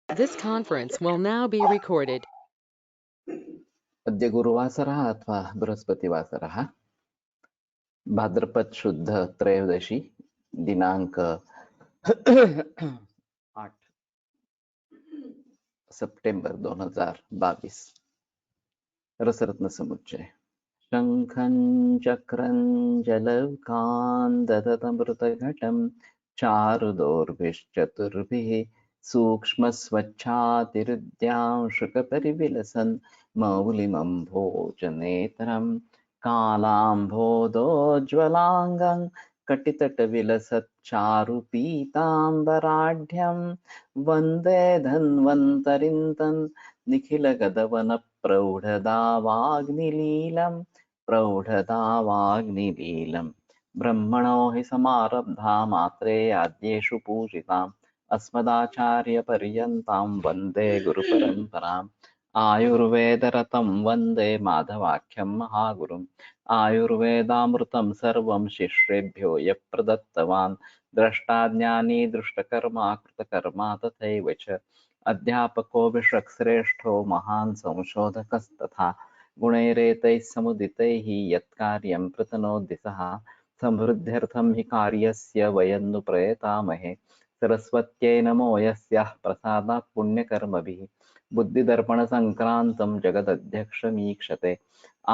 This conference will now be recorded. अद्य गुरुवासरः अथवा बृहस्पतिवासरः भाद्रपद शुद्ध त्रयोदशी दिनांक 8 सितंबर 2022 रसरत्न समुच्चय शंखं चक्रं जलौकान् ददतमृतघटं चारुदोर्भिश्चतुर्भिः सूक्ष्मस्वच्छातिरुद्यांशुकपरिविलसन् मौलिमम्भोजनेत्रं कालाम्भोदोज्ज्वलाङ्गं कटितटविलसच्चारुपीताम्बराढ्यं वन्दे धन्वन्तरिं तन् निखिलगदवनप्रौढदावाग्निलीलम् प्रौढदावाग्निलीलम् ब्रह्मणो हि समारब्धा मात्रे आद्येषु पूजिताम् अस्मदाचार्यपर्यन्तां वन्दे गुरुपरम्पराम् आयुर्वेदरतं वन्दे माधवाख्यं महागुरुम् आयुर्वेदामृतं सर्वं शिष्येभ्यो यः प्रदत्तवान् द्रष्टाज्ञानी दृष्टकर्मा कृतकर्मा तथैव च अध्यापको विश्वक्श्रेष्ठो महान् संशोधकस्तथा गुणैरेतैः समुदितैः यत्कार्यं प्रतनोति सः समृद्ध्यर्थं हि कार्यस्य वयं नु प्रयतामहे सरस्वत्यै नमो यस्याः प्रसादात् पुण्यकर्मभिः बुद्धिदर्पणसङ्क्रान्तं जगदध्यक्षमीक्षते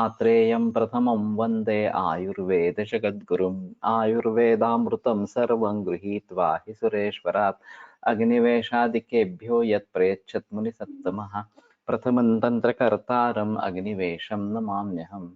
आत्रेयं प्रथमं वन्दे आयुर्वेदजगद्गुरुम् आयुर्वेदामृतं सर्वं गृहीत्वा हि सुरेश्वरात् अग्निवेशादिकेभ्यो यत् प्रयच्छत् मुनिसत्तमः प्रथमं तन्त्रकर्तारम् अग्निवेशं नमाम्यहम्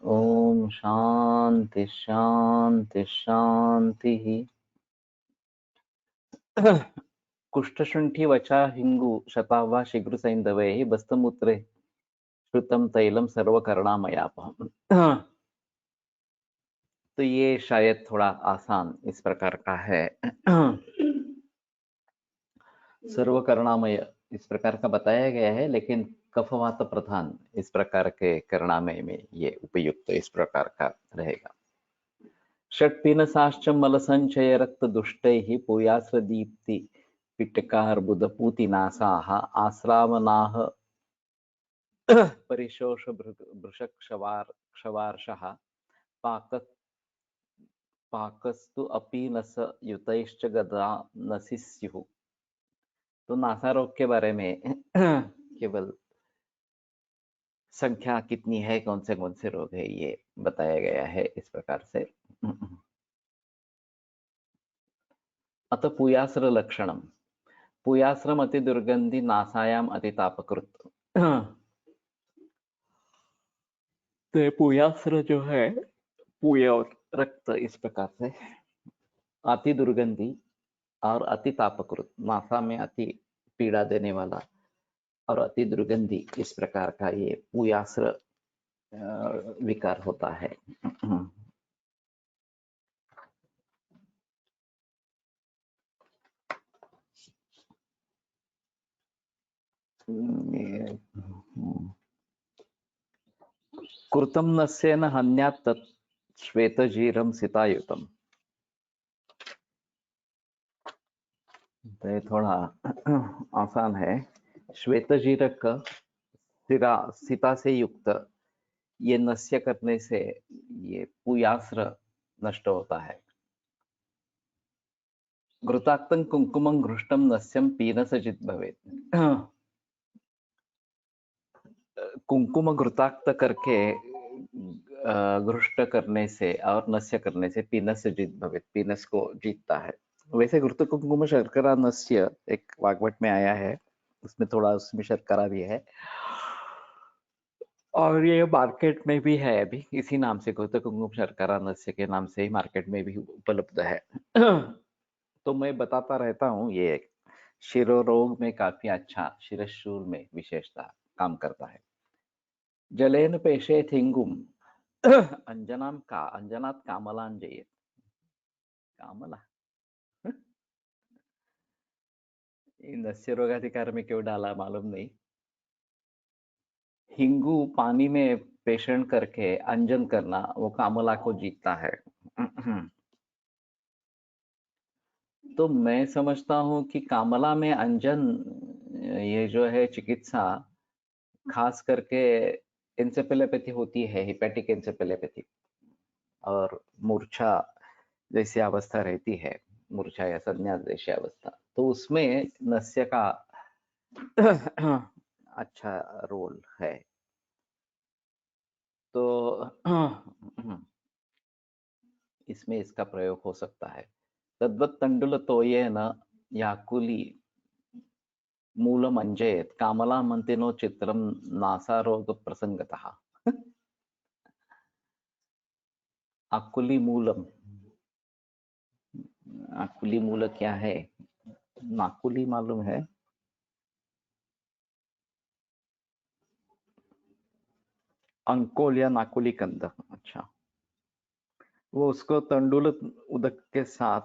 ओम शांति शांति शांति। कुष्ठशुंठी वचा हिंगु शतावा शीघ्र सैंधवे बस्तमूत्रे श्रुतम तैलम सर्वकर्णामयापहम। तो ये शायद थोड़ा आसान इस प्रकार का है। सर्वकर्णामय इस प्रकार का बताया गया है, लेकिन कफवात प्रधान इस प्रकार के कर्णामय में ये उपयुक्त इस प्रकार का रहेगा। षट्पीनसाश्च मलसञ्चय रक्तदुष्टैः पूयास्रदीप्ति पिटकार्बुदपूतिनासाः आस्रावनाः परिशोष भृशक्षवार्षः पाकस्तु अपीनस युतैश्च गदा नसि स्युः। तो नासा रोग के बारे में केवल संख्या कितनी है, कौन से रोग है, ये बताया गया है इस प्रकार से। अत पूयास्र लक्षणम पूयाश्रम अति दुर्गंधि नासायाम अति तापकृत। तो पूयास्र जो है पूय और रक्त इस प्रकार से अति दुर्गंधि और अति तापकृत, नासा में अति पीड़ा देने वाला और अति दुर्गंधि इस प्रकार का ये पूयास्र विकार होता है। कृतं नस्येन हन्यात् तत् श्वेतजीरं सितायुतम्। तो ये थोड़ा आसान है। श्वेतजीरक सीता से युक्त ये नस्य करने से ये पूयास्र नष्ट होता है। घृताक्तं कुंकुमं घृष्टं नस्यं पीनसजित भवेत्। कुंकुम घृताक्त करके घृष्ट करने से और नस्य करने से पीनस जित भवेत्, पीनस को जीतता है। वैसे घृत कुंकुम शर्करा नस्य एक वाग्भट में आया है, उसमें थोड़ा उसमें शर्करा भी है और ये मार्केट में भी है, अभी इसी नाम से घृत कुंकुम शर्करा नस्य के नाम से ही मार्केट में भी उपलब्ध है। तो मैं बताता रहता हूँ, ये शिरो रोग में काफी अच्छा शिरशूल में विशेषता काम करता है। जलेन पेशेत हिंगुम अंजनात कामलांजयेत। कामला ये नस्य रोगाधिकार में क्यों डाला मालूम नहीं। हिंगू पानी में पेषण करके अंजन करना वो कामला को जीतता है। तो मैं समझता हूँ कि कामला में अंजन ये जो है चिकित्सा खास करके एन्सेफेलोपैथी होती है, हिपैटिक एन्सेफेलोपैथी, और मूर्छा जैसी अवस्था रहती है, मूर्छा या संन्यास जैसी अवस्था, तो उसमें नस्य का अच्छा रोल है। तो इसमें इसका प्रयोग हो सकता है। तद्वत् तंडुल तोये न याकुली मूलमंजयेत कामला मंतिनो चित्रम नासारोग प्रसंगतः। आकुली मूलम, आकुली मूल क्या है? नाकुली मालूम है? अंकोल या नाकुली कंद। अच्छा, वो उसको तंडुल उदक के साथ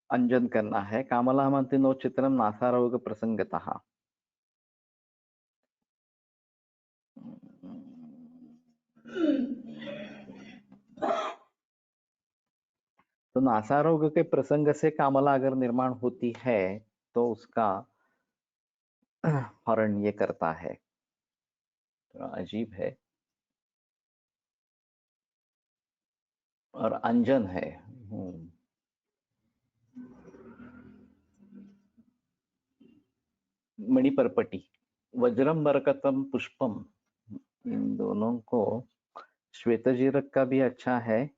अंजन करना है। कामला मंतिनो चित्रम नासारोग प्रसंगतः। तो नासारोग के प्रसंग से कामला अगर निर्माण होती है तो उसका हरण ये करता है। तो अजीब है। और अंजन है। मणिपर्पटी, वज्रम बरकतम पुष्पम, इन दोनों को श्वेतजीरक का भी अच्छा है।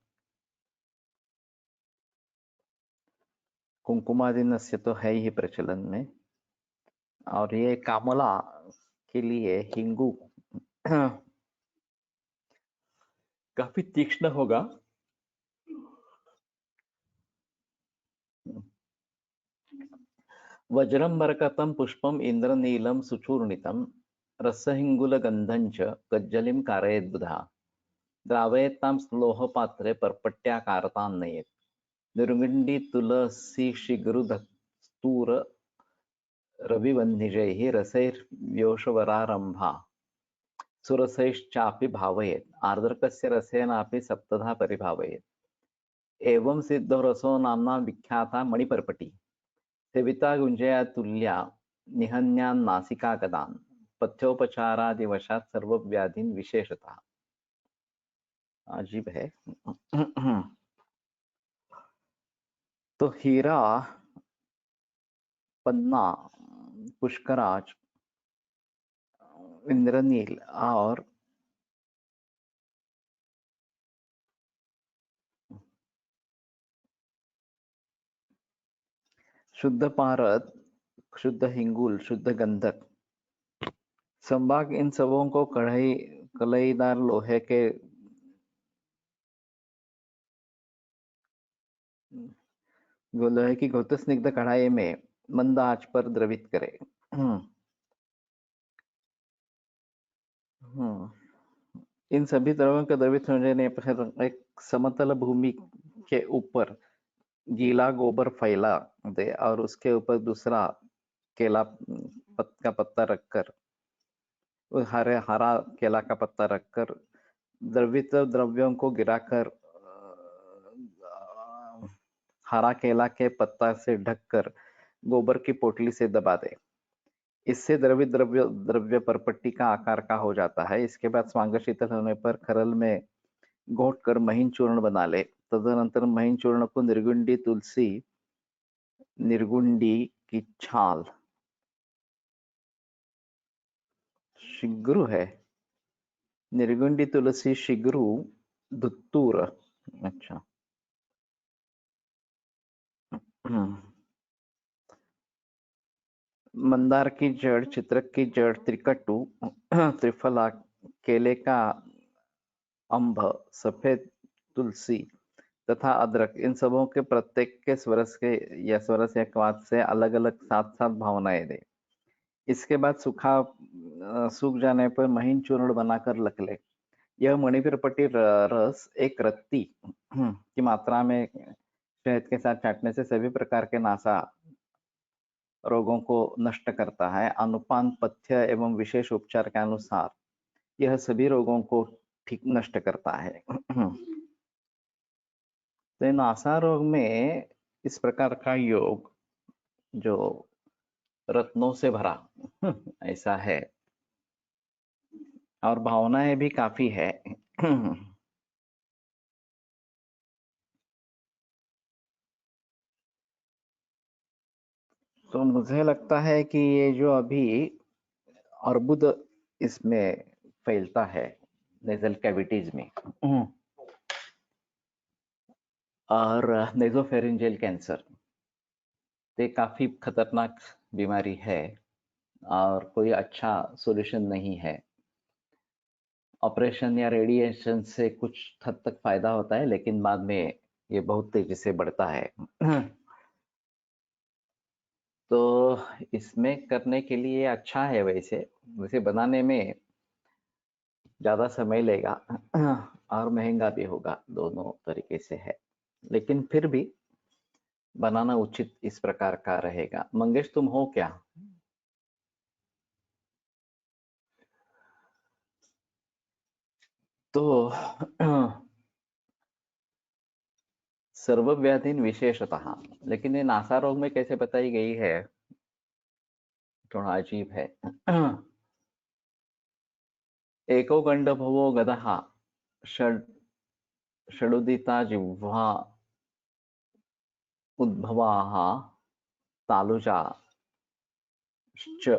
कुंकुमादिन्यस्य तो है ही प्रचलन में, और ये कामला के लिए हिंगू काफी तीक्ष्ण होगा। वज्रम बरकतम पुष्पम इंद्रनीलम सुचूर्णितम रसहिंगुलगंधं च कज्जलिं कारयेत् बुधा द्रावयेत्तां लोहपात्रे पर्पट्याकारतान्नयेत् निर्गुण्डी तुलसी शिगरुधस्तूर रविवह्निजैः रसैर्व्योषवरारम्भा सुरसैश्चापि भावयेत् आर्द्रकस्य रसेनापि सप्तधा परिभावयेत्। एवं सिद्धो रसो नाम्ना विख्याता मणिपर्पटी सेविता गुंजया तुल्या निहन्यान्नासिका गदान् पथ्योपचारादिवशात् सर्वव्याधीन् विशेषतः। अजीब है। तो हीरा, पन्ना, पुष्कराज, इंद्रनील और शुद्ध पारद, शुद्ध हिंगुल, शुद्ध गंधक, संभाग, इन सबों को कढ़ाईदार लोहे के लोहे की घोतस्निग्ध कढ़ाई में मंद आंच पर द्रवित करे। इन सभी द्रव्यों के द्रवित होने पर एक समतल भूमि के ऊपर गीला गोबर फैला दे और उसके ऊपर दूसरा केला का पत्ता रखकर, हरा केला का पत्ता रखकर द्रवित द्रव्यों को गिराकर हरा केला के पत्ता से ढककर गोबर की पोटली से दबा दे। इससे द्रवित द्रव्य परपट्टी का आकार का हो जाता है। इसके बाद स्वांग शीतल होने पर खरल में घोट कर महीन चूर्ण बना ले। तदनंतर महीन चूर्ण को निर्गुंडी की छाल, शिग्रु है, निर्गुंडी तुलसी शिग्रु धुत्तूर, अच्छा, मंदार की जड़, चित्रक की जड़, त्रिकटु, त्रिफला, केले का अंब, सफेद तुलसी तथा अदरक, इन सबों के प्रत्येक के स्वरस या क्वाथ से अलग अलग 7 भावनाएं दे। इसके बाद सूखा सूख जाने पर महीन चूर्ण बनाकर रख ले। यह मणिपुरपट्टी रस एक रत्ती की मात्रा में शहद के साथ चाटने से सभी प्रकार के नासा रोगों को नष्ट करता है। अनुपान पथ्य एवं विशेष उपचार के अनुसार यह सभी रोगों को ठीक नष्ट करता है। तो नासा रोग में इस प्रकार का योग जो रत्नों से भरा ऐसा है और भावनाएं भी काफी है। तो मुझे लगता है कि ये जो अभी अर्बुद इसमें फैलता है नेजल कैविटीज में और नेजोफेरिंजियल कैंसर, ये काफी खतरनाक बीमारी है और कोई अच्छा सॉल्यूशन नहीं है। ऑपरेशन या रेडिएशन से कुछ हद तक फायदा होता है, लेकिन बाद में ये बहुत तेजी से बढ़ता है। तो इसमें करने के लिए अच्छा है, वैसे बनाने में ज्यादा समय लेगा और महंगा भी होगा, दोनों तरीके से है, लेकिन फिर भी बनाना उचित इस प्रकार का रहेगा। मंगेश, तुम हो क्या? तो सर्वव्याधीन विशेषतः, लेकिन ये नासा रोग में कैसे बताई गई है, थोड़ा अजीब है। एको गंड भवो गदः षडुदिता जिह्वा उद्भवाः तालुजा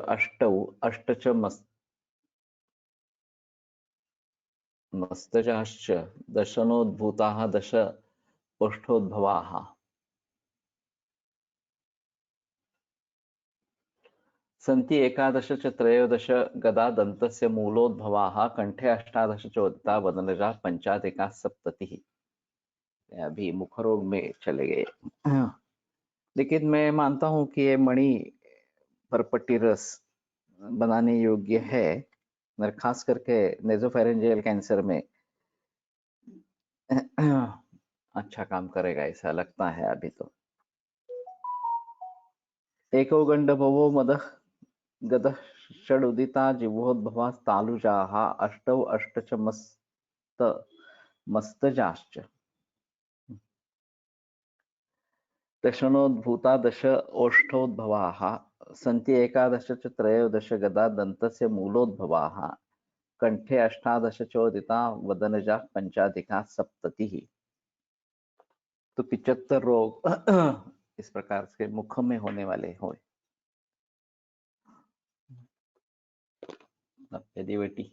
अष्टौ अष्ट च मस्तजाश्च दशनोद्भूताः दश ओष्ठोद्भवाः। सन्ति एकादश च त्रयोदश गदा दन्तस्य मूलोद्भवाः कंठे अष्टादश चोदिता वदनजा पंचाधिका सप्ततिः। अभी मुख रोग में चले गए। लेकिन मैं मानता हूं कि ये मणि परपट्टी रस बनाने योग्य है, और खास करके नेजोफेरेंजियल कैंसर में अच्छा काम करेगा ऐसा लगता है अभी तो। एको गंड भवो मदः गदः षडुदिता जिह्वोद्भवास्तालुजाः अष्टौ अष्ट च मस्तजाश्च दशनोद्भूता दश ओष्ठोद्भवाः सन्ति एकादश च त्रयोदश गदा दन्तस्य मूलोद्भवाः कंठे अष्टादश चोदिता वदनजा पंचाधिका सप्ततिः। तो 75 रोग इस प्रकार से मुख में होने वाले हो। यदिवटी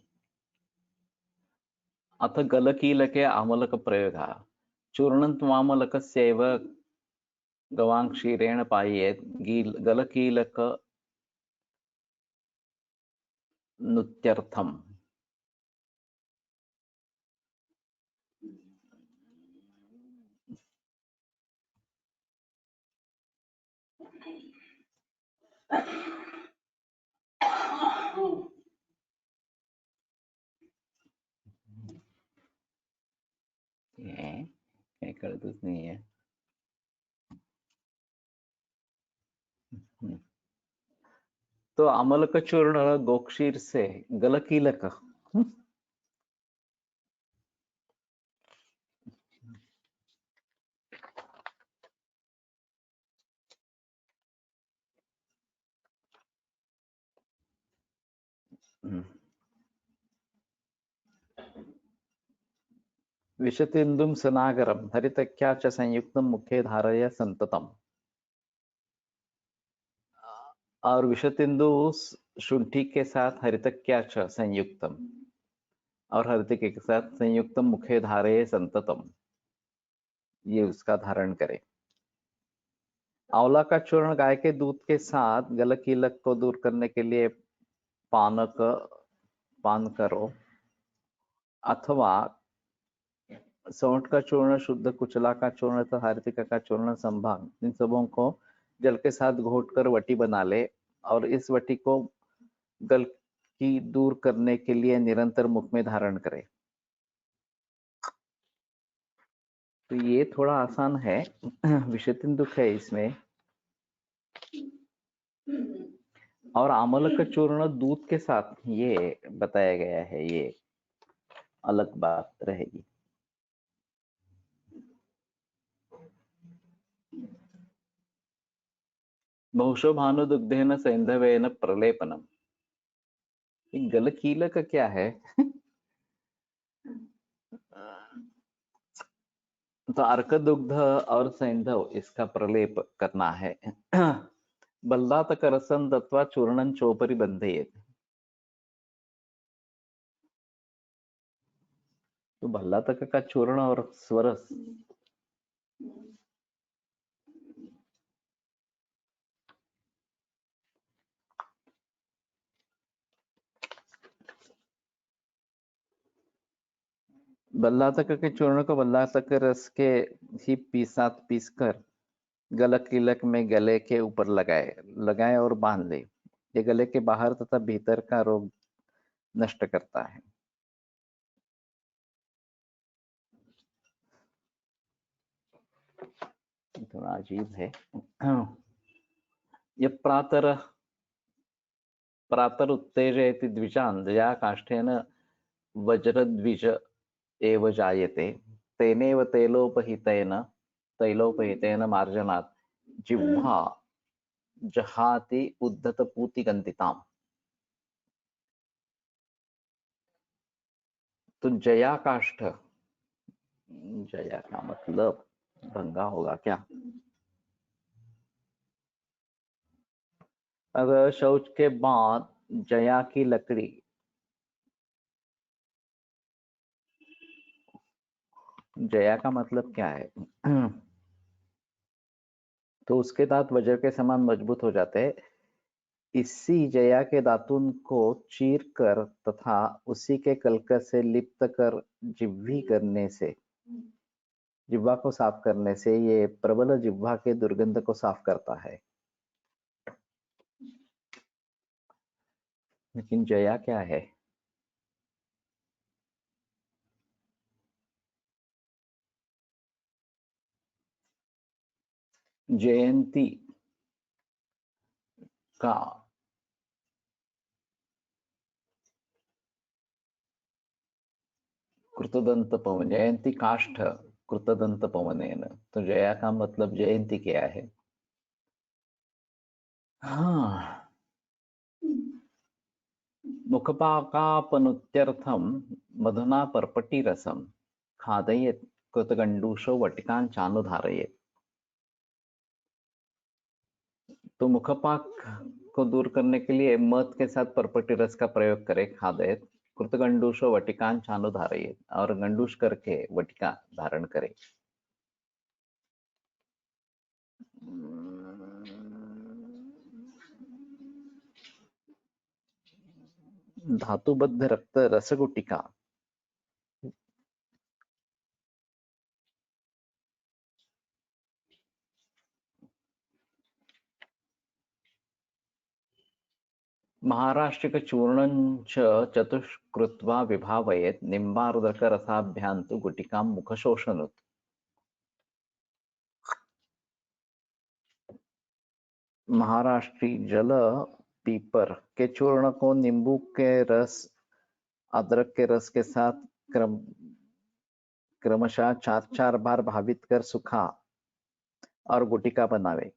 अथ गलकीलके आमलक प्रयोगः चूर्णन्त्वामलकस्यैव गवाक्षीरेण पायेत् गलकीलक नुत्यर्थम। काही कळतच नाहीये। तो अमलक चूर्ण गोक्षीर से गलकीलक विशतेन्दुं सनागरं हरितक्या च संयुक्तं मुखे धारय संततम। और विशतेन्दु शुंठी के साथ हरितक्या च संयुक्तम और हरितक्या के साथ संयुक्तम मुखे धारय संततम, ये उसका धारण करे। आंवला का चूर्ण गाय के दूध के साथ गलकीलक को दूर करने के लिए पान करो, अथवा सौंठ का चूर्ण, शुद्ध कुचला का चूर्ण तथा हरितिका का चूर्ण संभाग, इन सबों को जल के साथ घोटकर वटी बना ले और इस वटी को की दूर करने के लिए निरंतर मुख में धारण करें। तो ये थोड़ा आसान है। विषतिन दुख है इसमें। और आमलक चूर्ण दूध के साथ, ये बताया गया है, ये अलग बात रहेगी। बहुशो भानुदुग्धेन सैंधवेन प्रलेपनम। गलकीलक क्या है? तो अर्क दुग्ध और सैंधव, इसका प्रलेप करना है। बल्लातक रसं दत्वा चूर्णं चोपरि बंधयेत्। तो भल्लातक का चूर्ण और स्वरस, बल्लातक के चूर्ण को बल्लातक रस के ही साथ पीसकर गलक किलक में गले के ऊपर लगाए और बांध ले। ये गले के बाहर तथा भीतर का रोग नष्ट करता है। थोड़ा अजीब है। यह प्रातर उत्तेजयति द्विजान् दया काष्ठेन वज्रद्विज एव जायते तेनेव तैलोपहितेन मार्जनात् जिह्वा जहाति उद्धतपूतिगन्धिताम्। तो जया काष्ठ, जया का मतलब भंगा होगा क्या? अगर शौच के बाद जया की लकड़ी, जया का मतलब क्या है? तो उसके दांत वज्र के समान मजबूत हो जाते हैं। इसी जया के दातुन को चीर कर तथा उसी के कलकत से लिप्त कर जिह्वी करने से, जिह्वा को साफ करने से ये प्रबल जिह्वा के दुर्गंध को साफ करता है। लेकिन जया क्या है? जयंती का कृतदंत पवन, जयंती काष्ठ कृतदंत पवनेन। तो जया का मतलब जयंती क्या है? हाँ, मुखपाकापनुत्यर्थम मधुना पर्पटी रसम खादयेत् कृतगंडूषो वटिकान चानुधारयेत्। तो मुखपाक को दूर करने के लिए मध के साथ पर्पटी रस का प्रयोग करें। खादयेत् कृतगंडूषो वटिकान चानुधारयेत्, और गंडूष करके वटिका धारण करें। धातुबद्ध रक्त रसगुटिका, महाराष्ट्रिक चूर्णं च चतुष्कृत्वा विभावयेत् निम्बार्धक रसाभ्यां तु गुटिकां मुखशोषनुत्। महाराष्ट्री जल पीपर के चूर्ण को नींबू के रस, अदरक के रस के साथ क्रमशः 4-4 बार भावित कर सुखा और गुटिका बनावे।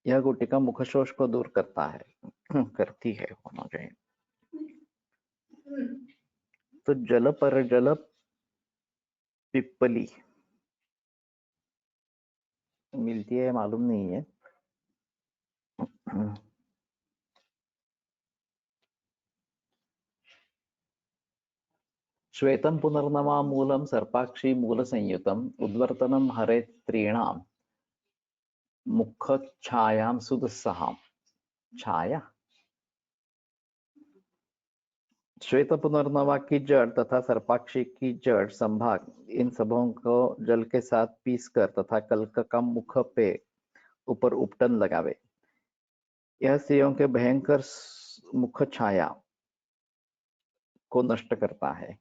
यह गुटिका मुखशोष को दूर करता है, करती है होना चाहिए। तो जल पर जल पिप्पली मिलती है, मालूम नहीं है। श्वेतं पुनर्नवा मूलम सर्पाक्षी मूल संयुतम उद्वर्तनम हरे त्रीणाम मुख छायां सुदुस्सहाम। छाया, श्वेत पुनर्नवा की जड़ तथा सर्पाक्षी की जड़ संभाग, इन सबों को जल के साथ पीसकर तथा कल्क का मुख पे ऊपर उपटन लगावे। यह स्त्रियों के भयंकर मुख छाया को नष्ट करता है।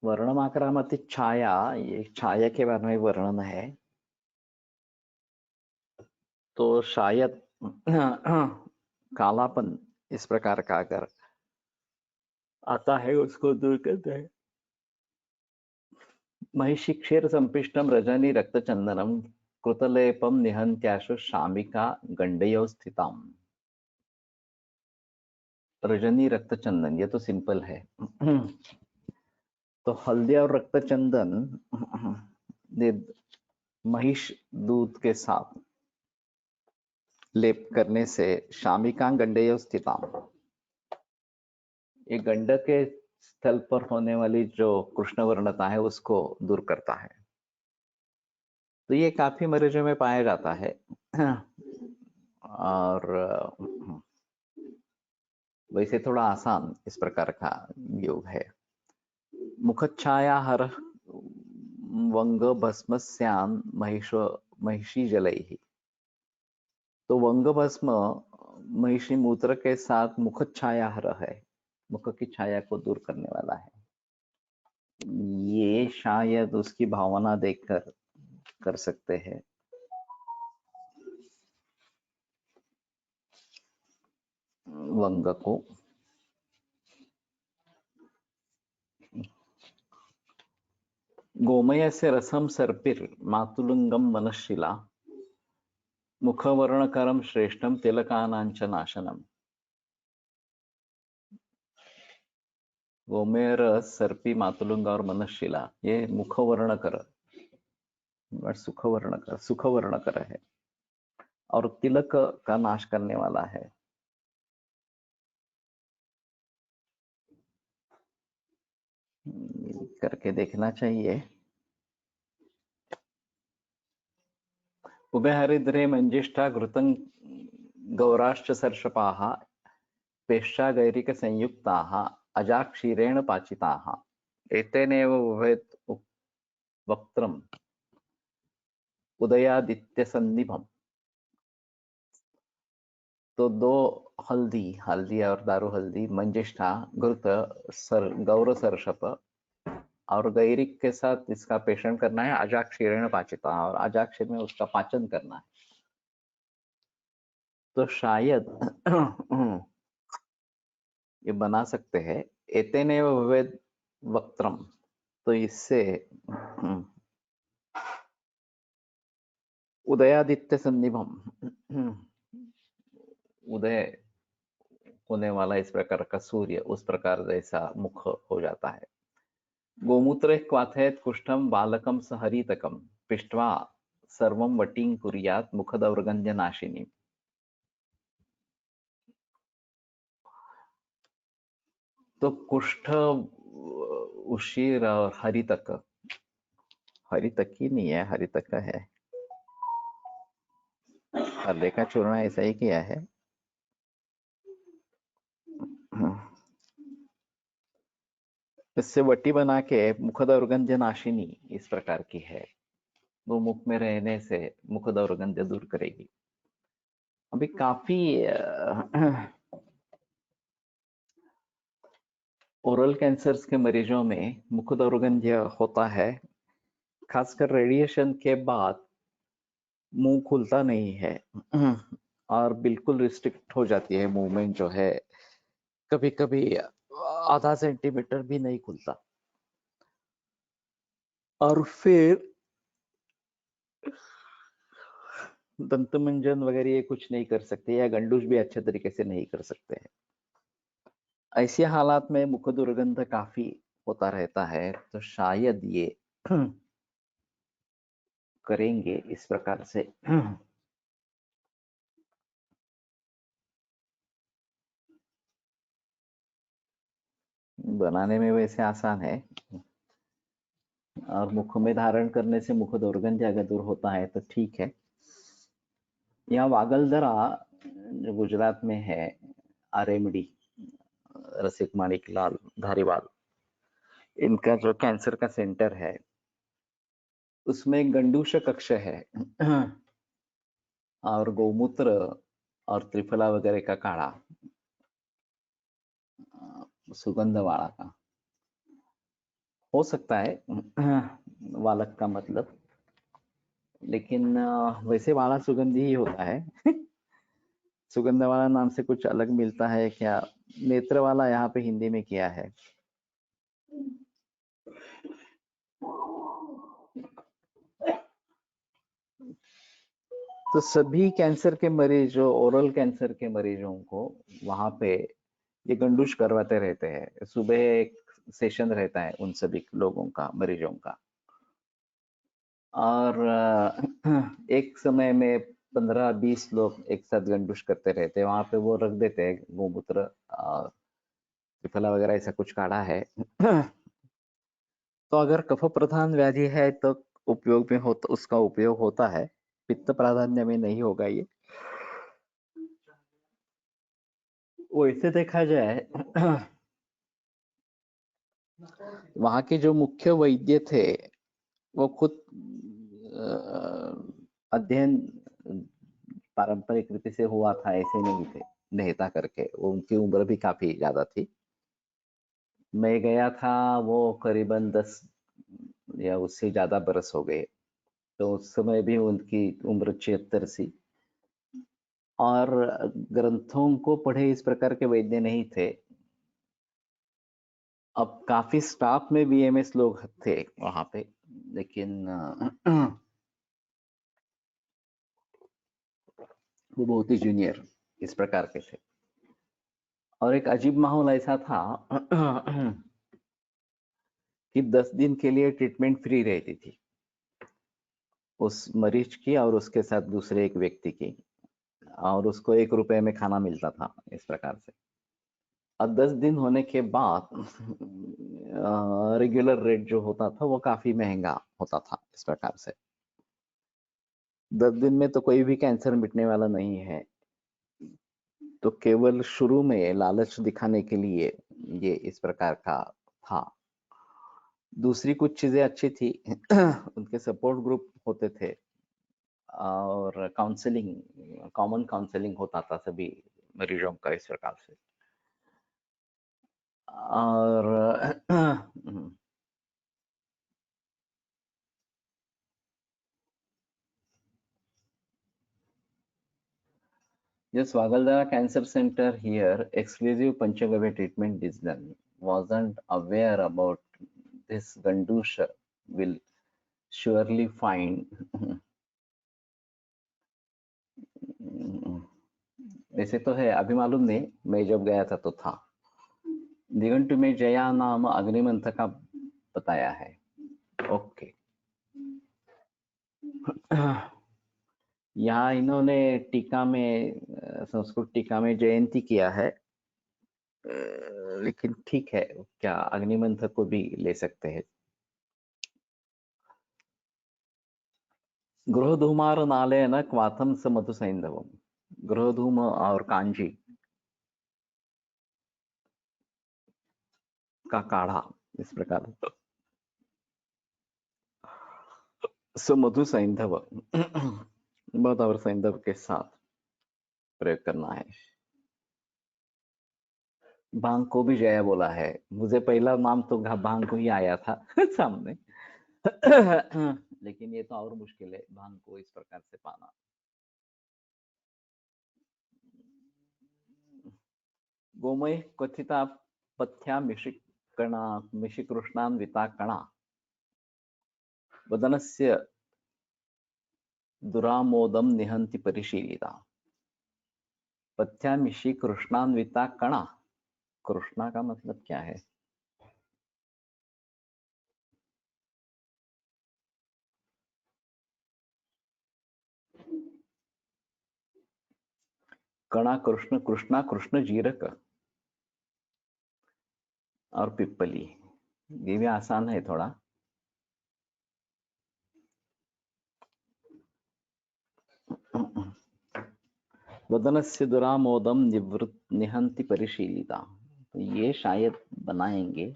वर्णमाक्रामती छाया, ये छाया के बारे में वर्णन है। तो शायद कालापन इस प्रकार का अगर आता है उसको दूर करते हैं। महिषी क्षीर संपिष्टम रजनी रक्तचंदनम कृतलेपम निहंत्याशु शामिका गंडयो स्थिताम। रजनी रक्तचंदन, ये तो सिंपल है। तो हल्दी और रक्तचंदन ये महिष दूध के साथ लेप करने से शामिका गंडयो स्थिताम, ये गंडक के स्थल पर होने वाली जो कृष्ण वर्णता है उसको दूर करता है। तो ये काफी मरीजों में पाया जाता है। और वैसे थोड़ा आसान इस प्रकार का योग है। मुखच्छाया हर वंग भस्मस्यान महिषी जलैहि। तो वंग भस्म महिषी मूत्र के साथ मुखच्छाया हर है, मुख की छाया को दूर करने वाला है। ये शायद उसकी भावना देखकर कर सकते हैं। वंग को गोमय से रसम सर्पिर मातुलुंगम मनशिला मुखवर्णकरम श्रेष्ठम तिलकानांच नाशनम। गोमय रस, सर्पी, मातुलुंग और मनशिला, ये मुखवर्णकर सुखवर्णकर है और तिलक का नाश करने वाला है। करके देखना चाहिए। उभयहरिद्रे मंजिष्ठा घृतं गौराश्च सर्षपाः पेष्टा गैरिक संयुक्ताः अजाक्षीरेण पाचिताः एतेनेव उभयत वक्त्रम उदयादित्य सन्निभम। तो दो हल्दी और दारू हल्दी, मंजिष्ठा, घृत, गौर सर्षप और गैरिक के साथ इसका पेषण करना है। अजाक्षीरेण पाचिता, और अजाक्षीर में उसका पाचन करना है। तो शायद ये बना सकते हैं। एतेनेव भवेद वक्त्रम, तो इससे उदयादित्य सन्निभम, उदय होने वाला इस प्रकार का सूर्य, उस प्रकार जैसा मुख हो जाता है। गोमूत्रे क्वाथयत कुष्ठम बालकम सहरितकम पिष्ट्वा सर्वं वटीं कुर्यात मुखदौर्गंध्य नाशिनी। तो कुष्ठ, उशीर और हरितक, हरितक ही नहीं है, हरितक है। हल्दी का चूर्ण ऐसा ही किया है। इससे वटी बना के मुखदौर्गंध्य नाशिनी इस प्रकार की है। वो मुख में रहने से मुखदौर्गंध्य दूर करेगी। अभी काफी ओरल कैंसर्स के मरीजों में मुखदौर्गंध्य होता है। खासकर रेडिएशन के बाद मुंह खुलता नहीं है और बिल्कुल रिस्ट्रिक्ट हो जाती है मूवमेंट जो है, कभी कभी आधा सेंटीमीटर भी नहीं खुलता। और फिर दंतमंजन वगैरह ये कुछ नहीं कर सकते, या गंडूश भी अच्छे तरीके से नहीं कर सकते हैं। ऐसे हालात में मुख दुर्गंध काफी होता रहता है। तो शायद ये करेंगे इस प्रकार से। बनाने में वैसे आसान है, और मुख में धारण करने से मुख दुर्गंध अगर दूर होता है तो ठीक है। यहाँ वागलदरा जो गुजरात में है, आरएमडी, रसिक माणिक लाल धारीवाल, इनका जो कैंसर का सेंटर है उसमें एक गंडूश कक्ष है और गौमूत्र और त्रिफला वगैरह का काढ़ा, सुगंध वाला का हो सकता है वालक का मतलब, लेकिन वैसे वाला सुगंधी ही होता है सुगंध वाला नाम से कुछ अलग मिलता है क्या? नेत्र वाला यहाँ पे हिंदी में किया है। तो सभी कैंसर के मरीजों, ओरल कैंसर के मरीजों को वहां पे ये गंडूश करवाते रहते हैं। सुबह एक सेशन रहता है उन सभी लोगों का, मरीजों का, और एक समय में 15-20 लोग एक साथ गंडूश करते रहते हैं। वहां पे वो रख देते हैं गोमूत्र और त्रिफला वगैरह, ऐसा कुछ काढ़ा है तो अगर कफ प्रधान व्याधि है तो उपयोग में होता, उसका उपयोग होता है। पित्त प्राधान्य में नहीं होगा ये। वैसे देखा जाए वहां के जो मुख्य वैद्य थे वो खुद अध्ययन पारंपरिक रीति से हुआ था ऐसे नहीं थे, नहीं था करके। वो उनकी उम्र भी काफी ज्यादा थी। मैं गया था, वो करीबन 10 या उससे ज्यादा बरस हो गए। तो उस समय भी उनकी उम्र 76 सी, और ग्रंथों को पढ़े इस प्रकार के वैद्य नहीं थे। अब काफी स्टाफ में बीएमएस लोग थे वहां पे, लेकिन वो बहुत ही जूनियर इस प्रकार के थे। और एक अजीब माहौल ऐसा था कि 10 दिन के लिए ट्रीटमेंट फ्री रहती थी उस मरीज की और उसके साथ दूसरे एक व्यक्ति की, और उसको 1 रुपए में खाना मिलता था इस प्रकार से। और 10 दिन होने के बाद रेगुलर रेट जो होता था वो काफी महंगा होता था इस प्रकार से। 10 दिन में तो कोई भी कैंसर मिटने वाला नहीं है, तो केवल शुरू में लालच दिखाने के लिए ये इस प्रकार का था। दूसरी कुछ चीजें अच्छी थी उनके सपोर्ट ग्रुप होते थे, और काउंसलिंग, कॉमन काउंसलिंग होता था सभी मरीजों का इस प्रकार से। और Yes, Swagalda Cancer Center here, exclusive Panchagavya treatment is done. Wasn't aware about this Gandusha, will surely find. वैसे तो है, अभी मालूम नहीं, मैं जब गया था तो था। दिगंटु में जया नाम अग्निमंथ का बताया है। ओके यहाँ इन्होंने टीका में, संस्कृत टीका में जयंती किया है, लेकिन ठीक है, क्या अग्निमंथ को भी ले सकते हैं। गृहधूमार नालेन क्वाथम स मधु सैंधवम। गृहधूम और कांजी का काढ़ा इस प्रकार स मधु सैंधव मध और सैंधव के साथ प्रयोग करना है। भांग को भी जया बोला है। मुझे पहला नाम तो भांग को ही आया था सामने लेकिन ये तो और मुश्किल है भांग को इस प्रकार से पाना। गोमय क्वथिता पथ्या मिशिकृष्णान्विता कणा वदनस्य दुरामोदम निहंति परिशीलिता। पथ्यामिषि कृष्णान्विता कणा, कृष्णा का मतलब क्या है? कणा कृष्ण, कृष्णा कृष्ण जीरक और पिप्पली, ये भी आसान है थोड़ा। वदनस्य दुरामोदम निहंति परिशीलिता, तो ये शायद बनाएंगे।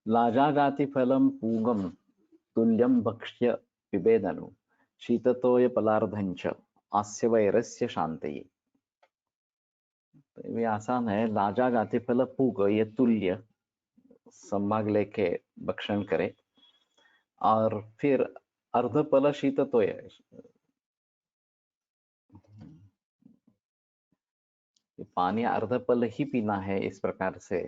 लाजागाति फलं पूगम तुल्यं भक्ष्य पिबेदनु शीततोय पलार्धंच आस्य वैरस्य शांतये। तो ये आसान है। लाजा गाति फल पूग, ये तुल्य संभाग लेके भक्षण करे। और फिर अर्धपल शीततोय, पानी अर्धपल ही पीना है, इस प्रकार से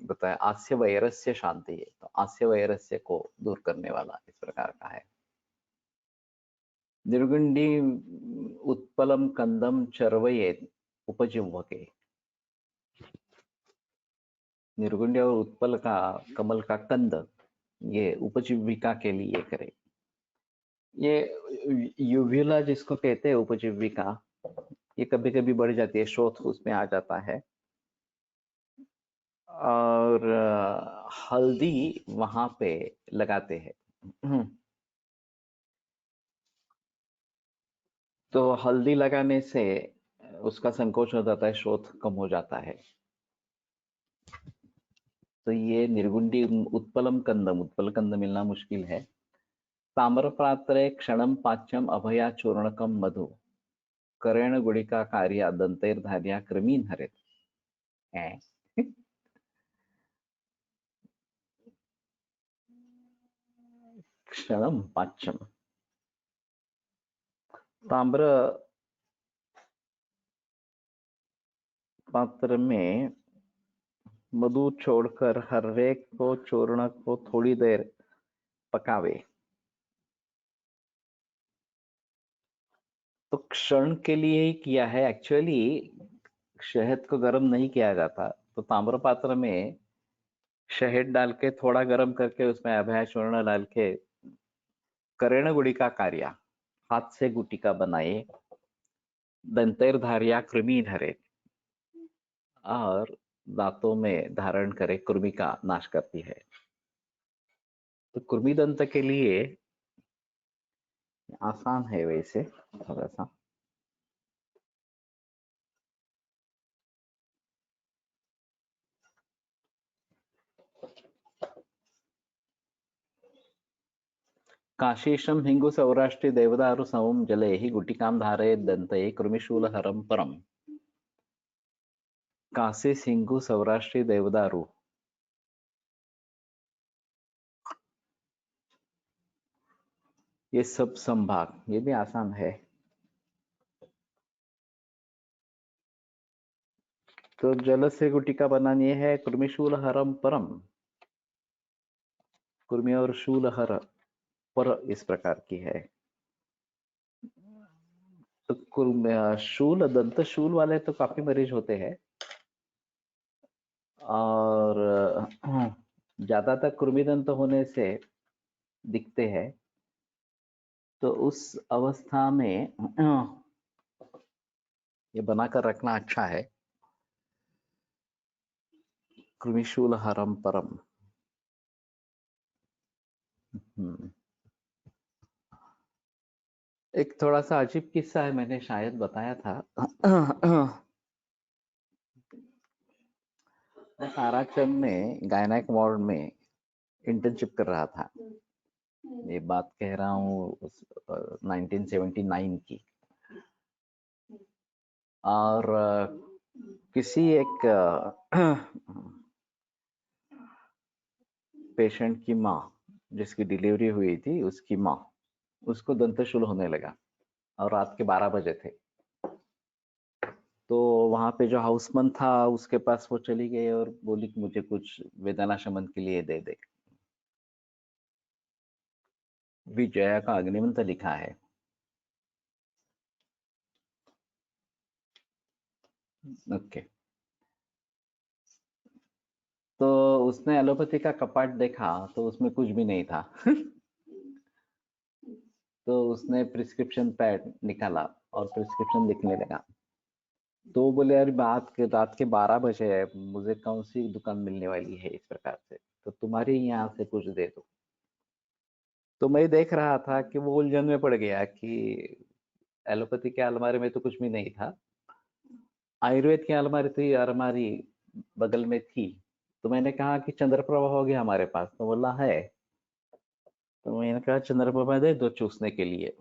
बताया। आस्य वैरस्य शांति है, तो आस्य वैरस्य को दूर करने वाला इस प्रकार का है। निर्गुंडी उत्पलम कंदम चर्वये उपजिह्वके। निर्गुंडी और उत्पल का, कमल का कंद, ये उपजीविका के लिए करे। ये युव्युला जिसको कहते हैं उपजीविका, ये कभी कभी बढ़ जाती है, शोथ उसमें आ जाता है। और हल्दी वहां पे लगाते हैं। तो हल्दी लगाने से उसका संकोच हो जाता है, शोथ कम हो जाता है। तो ये निर्गुंडी उत्पलम कंदम, उत्पल कंद मिलना मुश्किल है। ताम्रपात्रे क्षणम पाच्यम अभया चूर्णकम मधु करेण गुड़िका कार्या दंतैर्धार्या क्रमीन हरेत। क्षणम पाच्यम, ताम्र पात्र में मधु छोड़कर हर एक को, चूर्ण को थोड़ी देर पकावे। तो क्षण के लिए ही किया है, एक्चुअली शहद को गर्म नहीं किया जाता। तो ताम्र पात्र में शहद डाल के थोड़ा गर्म करके उसमें अभय चूर्ण डाल के करेण गुड़िका कार्या, हाथ से गुटिका बनाए, दंतैर्धार्या कृमि धरे, और दांतों में धारण करे, कृमि का नाश करती है। तो कृमि दंत के लिए आसान है वैसे थोड़ा सा। काशीशम हिंगु सौराष्ट्री देवदारु समम जले ही गुटिकाम धारे दंतये कृमिशूल हरम परम। काशी, हिंगु, सौराष्ट्री देवदारू, ये सब संभाग, ये भी आसान है। तो जल से गुटिका बनानी है, कृमिशूल हरम परम, कृमि और शूल हर पर इस प्रकार की है। तो शूल, दंत शूल वाले तो काफी मरीज होते हैं, और ज्यादातर कृमि दंत होने से दिखते हैं। तो उस अवस्था में ये बनाकर रखना अच्छा है। कृमिशूल हरम परम। एक थोड़ा सा अजीब किस्सा है, मैंने शायद बताया था। मैं ताराचंद में गायनेक वार्ड में इंटर्नशिप कर रहा था। ये बात कह रहा हूँ 1979 की। और किसी एक पेशेंट की माँ, जिसकी डिलीवरी हुई थी, उसकी माँ, उसको दंतशूल होने लगा, और रात के 12 बजे थे। तो वहां पे जो हाउसमैन था, उसके पास वो चली गई और बोली कि मुझे कुछ वेदना शमन के लिए दे दे। विजया का अग्निमंत्र लिखा है। ओके। तो उसने एलोपैथी का कपाट देखा, तो उसमें कुछ भी नहीं था। तो उसने प्रिस्क्रिप्शन पैड निकाला और प्रिस्क्रिप्शन लिखने लगा। तो वो बोले, अरे रात के 12 बजे है, मुझे कौन सी दुकान मिलने वाली है इस प्रकार से, तो तुम्हारे यहाँ से कुछ दे दो। तो मैं देख रहा था कि वो उलझन में पड़ गया कि एलोपैथी के अलमारी में तो कुछ भी नहीं था। आयुर्वेद की अलमारी बगल में थी, तो मैंने कहा कि चंद्रप्रभा हो गया हमारे पास, तो बोला है। तो मैंने कहा चंद्रप्रभा दे दो चूसने के लिए।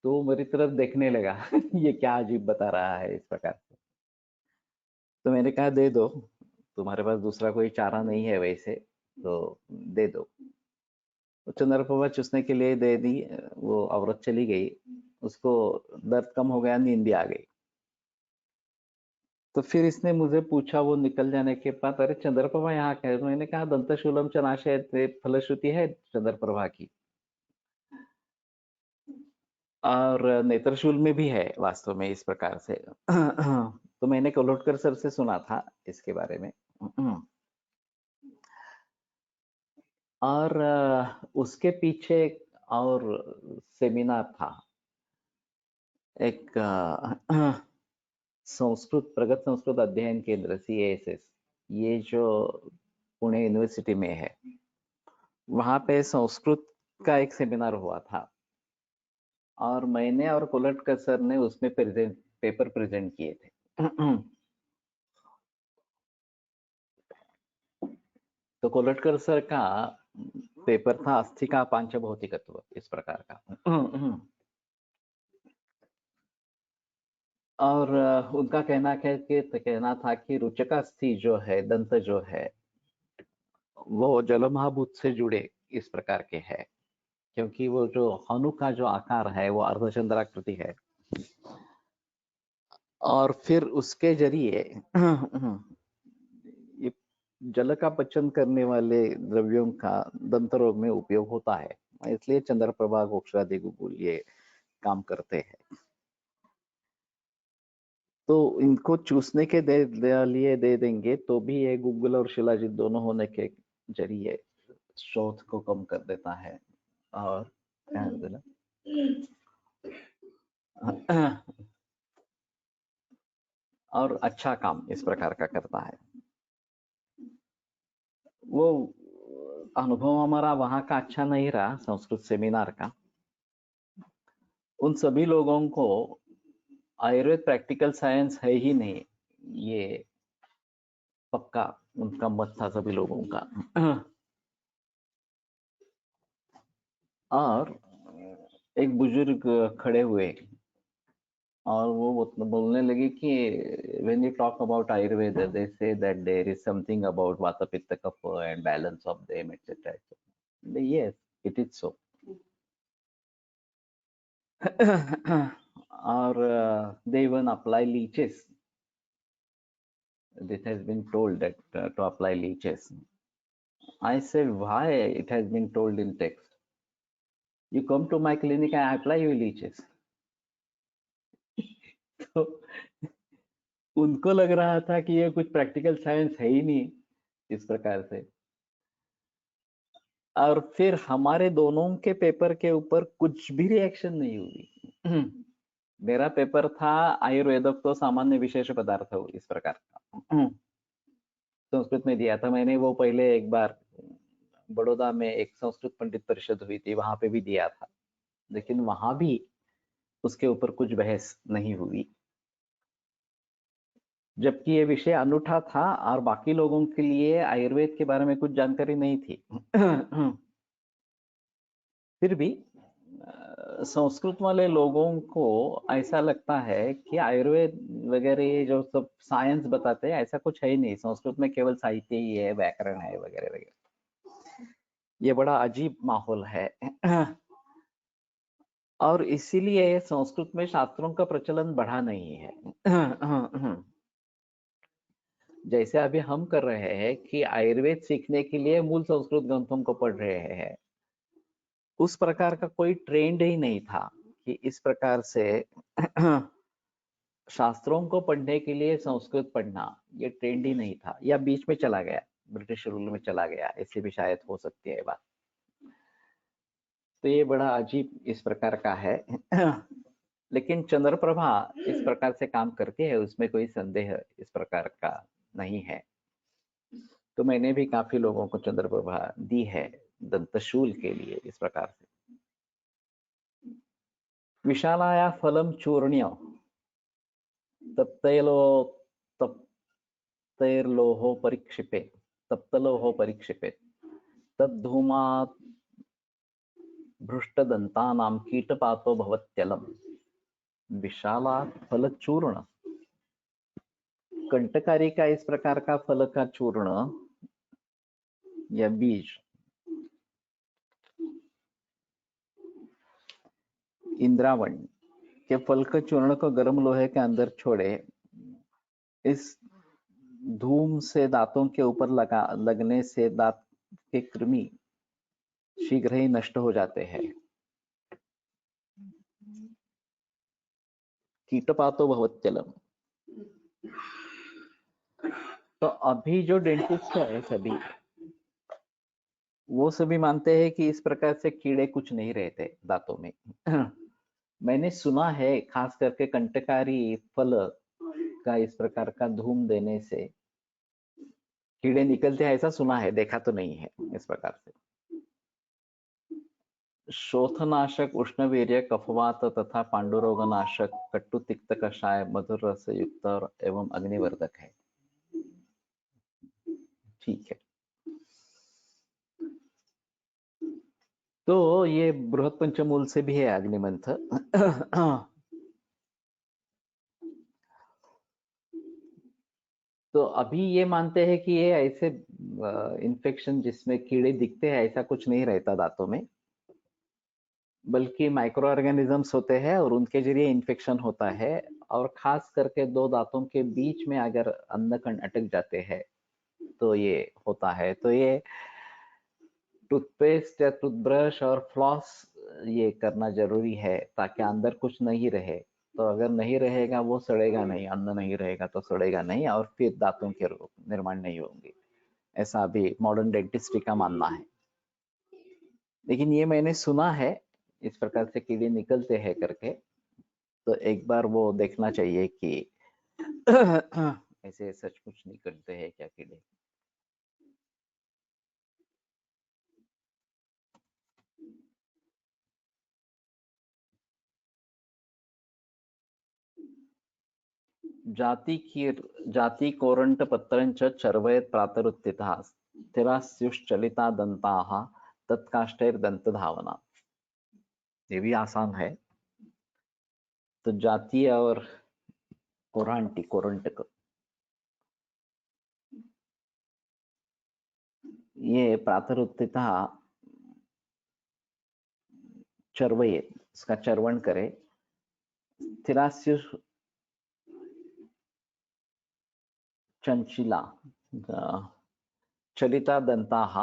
तो वो मेरी तरफ देखने लगा। ये क्या अजीब बता रहा है इस प्रकार से। तो मैंने कहा दे दो, तुम्हारे पास दूसरा कोई चारा नहीं है वैसे, तो दे दो। तो चंद्रप्रभा चूसने के लिए दे दी, वो औरत चली गई, उसको दर्द कम हो गया, नींद भी आ गई। तो फिर इसने मुझे पूछा वो निकल जाने के बाद, अरे चंद्रप्रभा यहाँ क्या है? तो मैंने कहा दंतशूलम चनाशय फलश्रुति है चंद्रप्रभा की, और नेत्रशूल में भी है वास्तव में इस प्रकार से। तो मैंने कोल्हटकर सर से सुना था इसके बारे में। और उसके पीछे एक और सेमिनार था, एक संस्कृत प्रगत संस्कृत अध्ययन केंद्र CASS, ये जो पुणे यूनिवर्सिटी में है, वहां पे संस्कृत का एक सेमिनार हुआ था, और मैंने और कोलटकर सर ने उसमें पेपर प्रेजेंट किए थे। तो कोलटकर सर का पेपर था अस्थि का पांचभौतिकत्व, इस प्रकार का। और उनका कहना था कि रुचकास्थि जो है, दंत जो है, वो जलमहाभूत से जुड़े इस प्रकार के है, क्योंकि वो जो हनु का जो आकार है वो अर्धचंद्राकृति है, और फिर उसके जरिए ये जल का पचन करने वाले द्रव्यों का दंत रोग में उपयोग होता है, इसलिए चंद्रप्रभा गोक्षरादि गुगुल ये काम करते हैं। तो इनको चूसने के लिए दे देंगे तो भी ये गूगल और शिलाजीत दोनों होने के जरिए शोथ को कम कर देता है, और क्या है बोला? और अच्छा काम इस प्रकार का करता है। वो अनुभव हमारा वहां का अच्छा नहीं रहा, संस्कृत सेमिनार का। उन सभी लोगों को आयुर्वेद प्रैक्टिकल साइंस है ही नहीं, ये पक्का उनका मत था सभी लोगों का। और एक बुजुर्ग खड़े हुए, और वो बोलने लगे कि when you talk about Ayurveda, they say that there is something about Vata Pitta Kapha and balance of them, etc. Yes, it is so. और they even apply leeches. This has been told that to apply leeches. I said, why it has been told in text? You come to my clinic, I apply you leeches. तो उनको लग रहा था कि ये कुछ practical science है ही नहीं इस प्रकार से। और फिर हमारे दोनों के पेपर के ऊपर कुछ भी रिएक्शन नहीं हुई। मेरा पेपर था आयुर्वेदोक्तो सामान्य विशेष पदार्थ इस प्रकार का, संस्कृत में दिया था मैंने। वो पहले एक बार बड़ौदा में एक संस्कृत पंडित परिषद हुई थी, वहां पे भी दिया था, लेकिन वहां भी उसके ऊपर कुछ बहस नहीं हुई, जबकि ये विषय अनूठा था और बाकी लोगों के लिए आयुर्वेद के बारे में कुछ जानकारी नहीं थी। फिर भी संस्कृत वाले लोगों को ऐसा लगता है कि आयुर्वेद वगैरह ये जो सब साइंस बताते हैं, ऐसा कुछ है ही नहीं, संस्कृत में केवल साहित्य ही है, व्याकरण है वगैरह वगैरह। ये बड़ा अजीब माहौल है। और इसीलिए संस्कृत में शास्त्रों का प्रचलन बढ़ा नहीं है। जैसे अभी हम कर रहे हैं कि आयुर्वेद सीखने के लिए मूल संस्कृत ग्रंथों को पढ़ रहे हैं, उस प्रकार का कोई ट्रेंड ही नहीं था कि इस प्रकार से शास्त्रों को पढ़ने के लिए संस्कृत पढ़ना, ये ट्रेंड ही नहीं था, या बीच में चला गया, ब्रिटिश रूल में चला गया, ऐसे भी शायद हो सकती है बात। तो ये बड़ा अजीब इस प्रकार का है। लेकिन चंद्रप्रभा इस प्रकार से काम करती है, उसमें कोई संदेह इस प्रकार का नहीं है। तो मैंने भी काफी लोगों को चंद्रप्रभा दी है दंतशूल के लिए इस प्रकार से। विशालाया फलम चूर्ण्य, तप्तैर्लोहो परिक्षिपेत् तप्तलोहो परिक्षिपेत् तद्धूमात् भृष्टदन्तानां कीटपातो भवत्यलम् विशालात् फलचूर्ण। कंटकारी का इस प्रकार का फल का चूर्ण या बीज इंद्रावण के फल के चूर्ण को गर्म लोहे के अंदर छोड़े, इस धूम से दांतों के ऊपर लगने से दांत के कृमि शीघ्र ही नष्ट हो जाते हैं। कीटपातो भवत्यलम। तो अभी जो डेंटिस्ट है सभी, वो सभी मानते हैं कि इस प्रकार से कीड़े कुछ नहीं रहते दांतों में। मैंने सुना है खास करके कंटकारी फल का इस प्रकार का धूम देने से कीड़े निकलते हैं, ऐसा सुना है, देखा तो नहीं है इस प्रकार से। शोथनाशक, उष्णवीर्य, कफवात तथा पांडुरोगनाशक, कट्टु तिक्त कषाय, मधुर रस युक्त एवं अग्निवर्धक है। ठीक है, तो ये बृहत पंचमूल से भी है अग्निमंथ। तो अभी ये मानते हैं कि ये ऐसे इन्फेक्शन जिसमें कीड़े दिखते हैं ऐसा कुछ नहीं रहता दांतों में, बल्कि माइक्रो ऑर्गेनिजम्स होते हैं और उनके जरिए इन्फेक्शन होता है। और खास करके दो दांतों के बीच में अगर अन्नकण अटक जाते हैं तो ये होता है। तो ये टूथपेस्ट या टूथब्रश और फ्लॉस ये करना जरूरी है ताकि अंदर कुछ नहीं रहे। तो अगर नहीं रहेगा वो सड़ेगा नहीं, अन्न नहीं रहेगा तो सड़ेगा नहीं और फिर दांतों के रोग निर्माण नहीं होंगे, ऐसा अभी मॉडर्न डेंटिस्ट्री का मानना है। लेकिन ये मैंने सुना है इस प्रकार से कीड़े निकलते हैं करके, तो एक बार वो देखना चाहिए कि ऐसे सचमुच निकलते हैं क्या कीड़े। जाति कोरंट पत्रंच चर्वयत् प्रातरुत्थितः स्थिरास्युश्चलिता दंताः तत्काष्ठैर्दंत धावना। ये भी आसान है। तो जाति और कोरंट ये प्रातरुत्थितः चर्वयेत्, इसका चर्वण करे। स्थिरास्यु चंचिला चलिता दंताः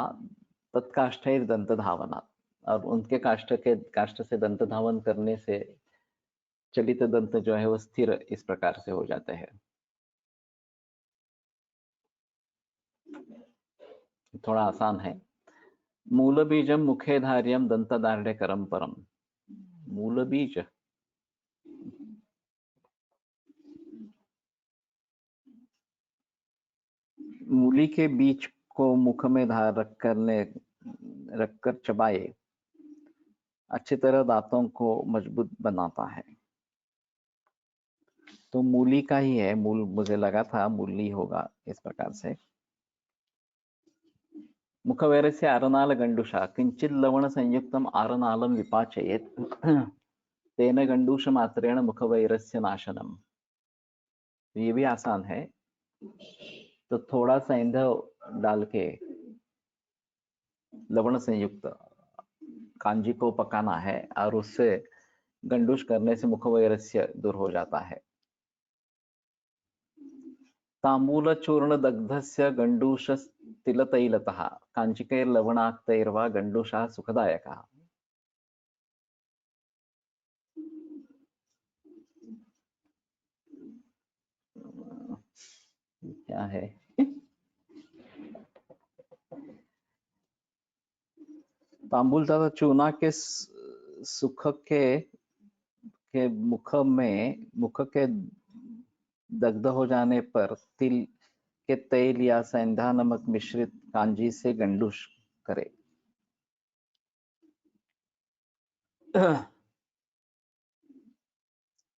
तत्काष्ठैर्दंत धावना। और उनके काष्ठ से दंत धावन करने से चलित दंत जो है वो स्थिर इस प्रकार से हो जाते हैं। थोड़ा आसान है। मूल बीजम मुखे धार्यम दंत दार्ढ्यकरम परम। मूल बीज मूली के बीज को मुख में रखकर चबाए अच्छी तरह दांतों को मजबूत बनाता है। तो मूली का ही है, मूल मुझे लगा था मूली होगा इस प्रकार से। मुखवैरस्य आरनाल गंडुषा किंचित लवण संयुक्तम आरनालम विपाचयेत तेन गंडूष मात्रेण मुखवैरस्य नाशनम। ये भी आसान है। तो थोड़ा सा ईंधन डाल के लवण संयुक्त कांजी को पकाना है और उससे गंडूष करने से मुखवैरस्य दूर हो जाता है। तांबूल चूर्ण दग्धस्य गंडूष तिलतैलतः कांचिकैर्लवणाक्तैर्वा गंडूषः सुखदायकः। क्या है? तांबूल तथा चूना के सुख के मुख के दग्ध हो जाने पर तिल के तेल या सेंधा नमक मिश्रित कांजी से गंडूष करे।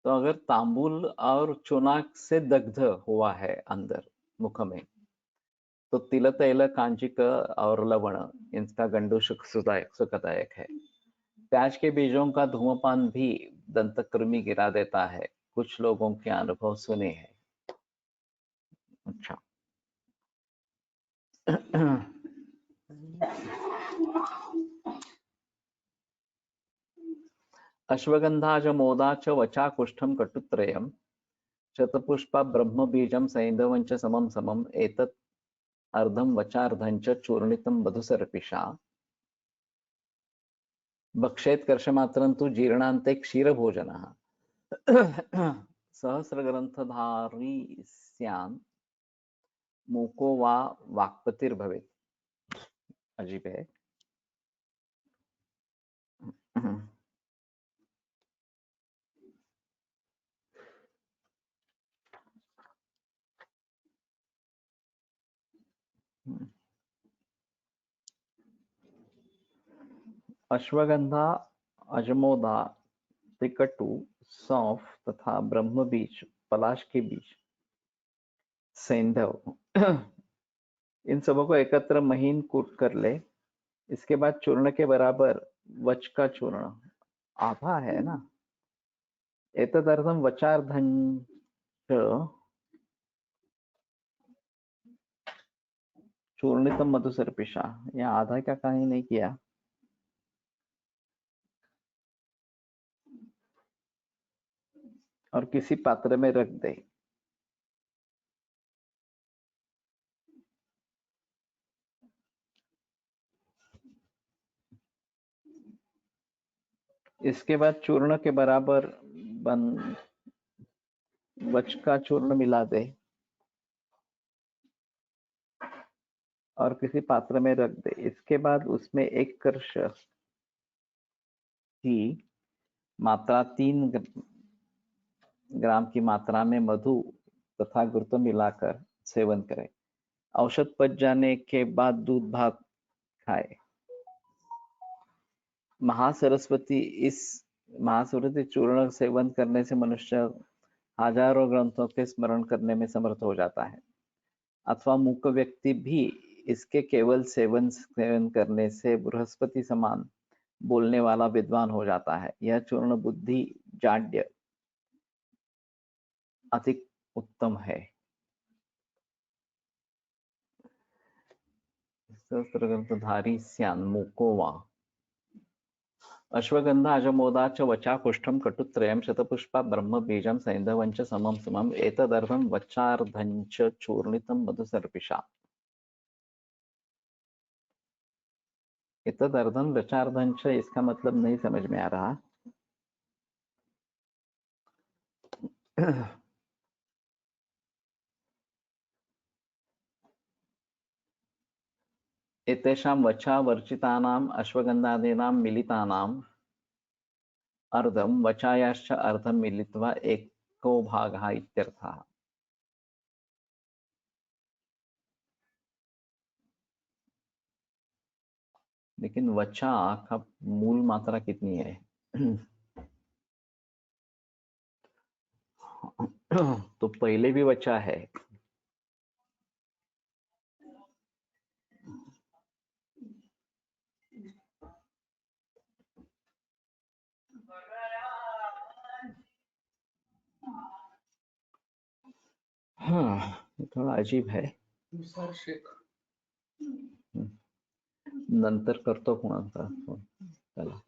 तो अगर तांबुल और चुनाक से दग्ध हुआ है अंदर मुख में, तो तिल तैल कांजिक और लवण इनका गंडू सुखदायक है। प्याज के बीजों का धूम्रपान भी दंतकृमि गिरा देता है, कुछ लोगों के अनुभव सुने हैं। अच्छा। अश्वगंधा च मोदा च वचा कुष्ठम कटुत्रयम् शतपुष्पा ब्रह्म बीजम सैंधवं च समम समम एतत् अर्धं वचार्धं च चूर्णितं मधुसर्पिषा भक्षेत कर्षमात्रं तु जीर्णान्ते क्षीरभोजनः सहस्रग्रंथधारी स्यान् मूको वा वाक्पतिर्भवेत्। अजीब है। अश्वगंधा, अजमोदा, तिकटू, सौंफ तथा ब्रह्म बीज, पलाश के बीज, सेंधव इन सबों को एकत्र महीन कूट कर ले। इसके बाद चूर्ण के बराबर वच का चूर्ण, आधा है ना, एतदर्थम वचार्धं च चूर्णितम मधुसर्पिषा। यहाँ आधा क्या कहीं नहीं किया। और किसी पात्र में रख दे। इसके बाद चूर्ण के बराबर बन वच का चूर्ण मिला दे और किसी पात्र में रख दे। इसके बाद उसमें 1 कर्ष की मात्रा 3 ग्राम की मात्रा में मधु तथा घृत मिलाकर सेवन करें। औषध पच जाने के बाद दूध भात खाए। महासरस्वती चूर्ण सेवन करने से मनुष्य हजारों ग्रंथों के स्मरण करने में समर्थ हो जाता है, अथवा मूक व्यक्ति भी इसके केवल सेवन करने से बृहस्पति समान बोलने वाला विद्वान हो जाता है। यह चूर्ण बुद्धि जाड्य अधिक उत्तम है। सहस्रग्रंथधारी स्यान् मूको वा। अश्वगंधा, अजमोदा च वचा कुष्ठम कटुत्रयम् शतपुष्पा ब्रह्म बीजम सैंधवं च समम समम एतदर्थं वचार्धं च चूर्णितं मधुसर्पिषा। एतदर्थं वचार्धं च इसका मतलब नहीं समझ में आ रहा। एतेषां वचा वर्जितानाम् अश्वगन्धादीनां मिलितानाम् अर्धं वचायाश्च अर्धं मिलित्वा एको भागः इत्यर्थः। लेकिन वचा का मूल मात्रा कितनी है? तो पहले भी वचा है। हाँ, थोड़ा अजीब है. नंतर करतो कोणाचा फोन त्याला.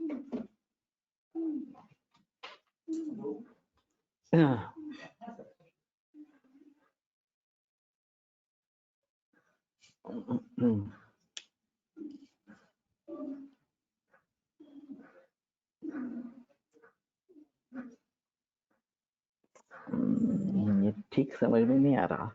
ये ठीक समझ में नहीं आ रहा.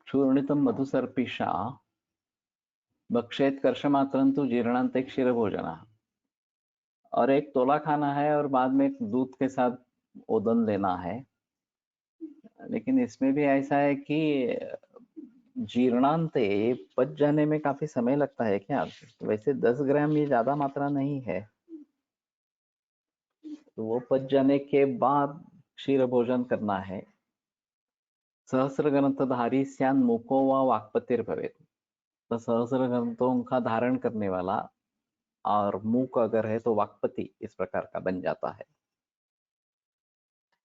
चूर्णितं मधुसर्पिषा भक्षेत कर्षमात्रं तु जीर्णान्ते क्षीरभोजनः. और एक तोला खाना है और बाद में दूध के साथ ओदन लेना है। लेकिन इसमें भी ऐसा है कि जीर्णांत ये पच जाने में काफी समय लगता है क्या? वैसे 10 ग्राम ये ज्यादा मात्रा नहीं है, तो वो पच जाने के बाद क्षीर भोजन करना है। सहस्र ग्रंथधारी स्यान मुको व वाक्पतिर भवेत। तो सहस्र ग्रंथों का धारण करने वाला और मूक अगर है तो वाक्पति इस प्रकार का बन जाता है।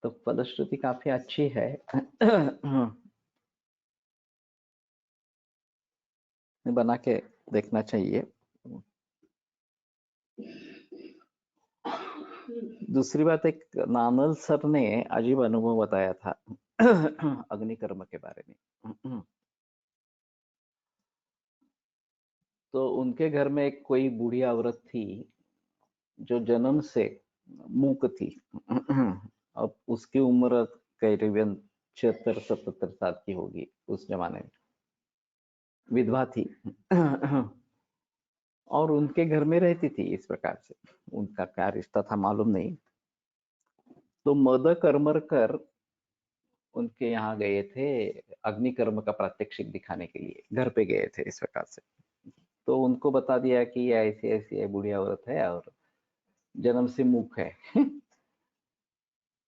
तो फलश्रुति काफी अच्छी है। बना के देखना चाहिए। दूसरी बात, एक नानल सर ने अजीब अनुभव बताया था अग्निकर्म के बारे में। तो उनके घर में एक कोई बूढ़ी औरत थी जो जन्म से मूक थी। अब उसकी उम्र करीबन 76-77 साल की होगी उस जमाने में। विधवा थी और उनके घर में रहती थी इस प्रकार से। उनका क्या रिश्ता था मालूम नहीं। तो मद कर्मकर उनके यहाँ गए थे अग्निकर्म का प्रात्यक्षिक दिखाने के लिए, घर पे गए थे इस प्रकार से। तो उनको बता दिया कि ये ऐसी ऐसी है, बुढ़िया औरत है और जन्म से मूक है।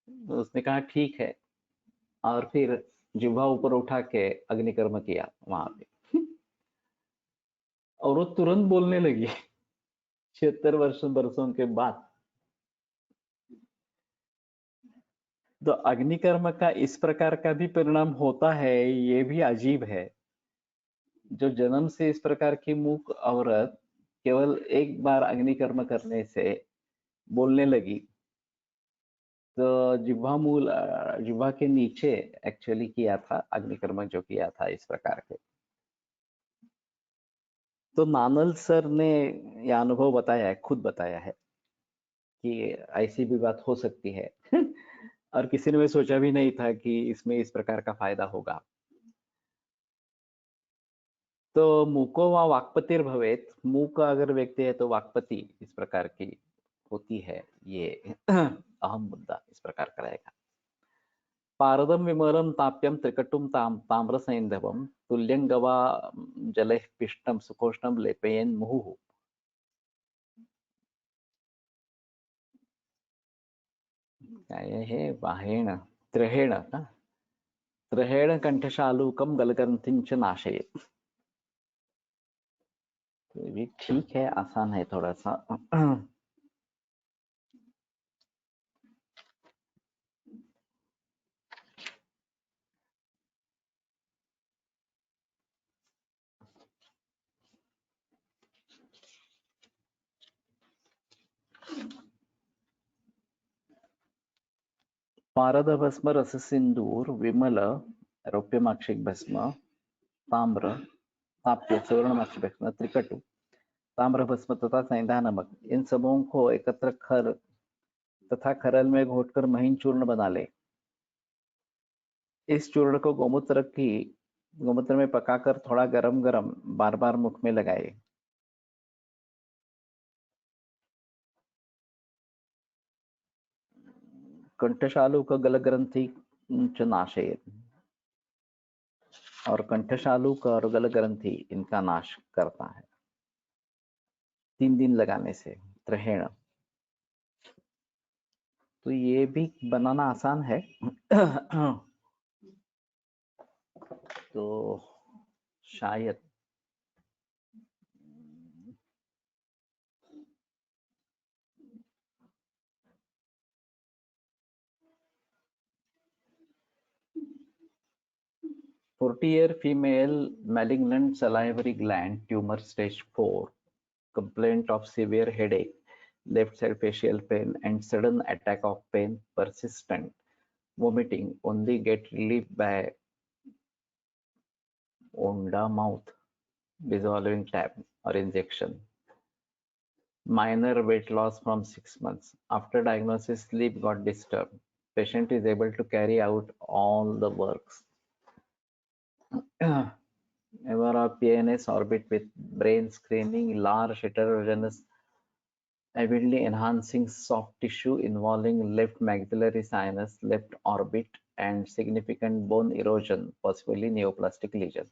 तो उसने कहा ठीक है, और फिर जिह्वा ऊपर उठा के अग्निकर्म किया वहां पे। और वो तुरंत बोलने लगी 76 वर्षों के बाद। तो अग्निकर्म का इस प्रकार का भी परिणाम होता है, ये भी अजीब है। जो जन्म से इस प्रकार की मूक औरत केवल एक बार अग्निकर्म करने से बोलने लगी, तो जिह्वा के नीचे एक्चुअली किया था अग्निकर्म, जो किया था इस प्रकार के। तो नानल सर ने यह अनुभव बताया है, खुद बताया है कि ऐसी भी बात हो सकती है। और किसी ने भी सोचा भी नहीं था कि इसमें इस प्रकार का फायदा होगा। तो मूको व वाक्पतिर भवेत, मूक अगर व्यक्ति है तो वाक्पति इस प्रकार की होती है, ये अहम मुद्दा इस प्रकार का रहेगा। पारदम विमलम ताप्यम त्रिकटुम ताम्र सैंधवम तुल्यं गवा जलैः पिष्टम सुकोष्णम लेपयेन् मुहुः। क्या ये है? वाहेण त्रहेण का त्रहेण कंठशालूकम गलग्रंथिं च नाशयेत्। तो ये भी ठीक है, आसान है थोड़ा सा। पारद भस्म रस सिंदूर विमल रौप्यमाक्षिक भस्म ताम्र ताप्य सुवर्णमाक्षिक भस्म त्रिकटु ताम्र भस्म तथा सैंधा नमक, इन सबों को एकत्र खर तथा खरल में घोटकर महीन चूर्ण बना ले। इस चूर्ण को गोमूत्र में पकाकर थोड़ा गरम गरम बार बार मुख में लगाए। कंठशालू का गल ग्रंथि च नाशयेत्, और कंठशालू का और गल ग्रंथि इनका नाश करता है 3 दिन लगाने से। त्रहेण, तो ये भी बनाना आसान है। तो शायद 40-year female malignant salivary gland tumor stage 4, complaint of severe headache, left side facial pain and sudden attack of pain, persistent vomiting, only get relief by onda mouth dissolving tab or injection. Minor weight loss from 6 months. After diagnosis, sleep got disturbed. Patient is able to carry out all the works. MRI PNS orbit with brain screening, large heterogeneous avidly enhancing soft tissue involving left maxillary sinus, left orbit, and significant bone erosion, possibly neoplastic lesion.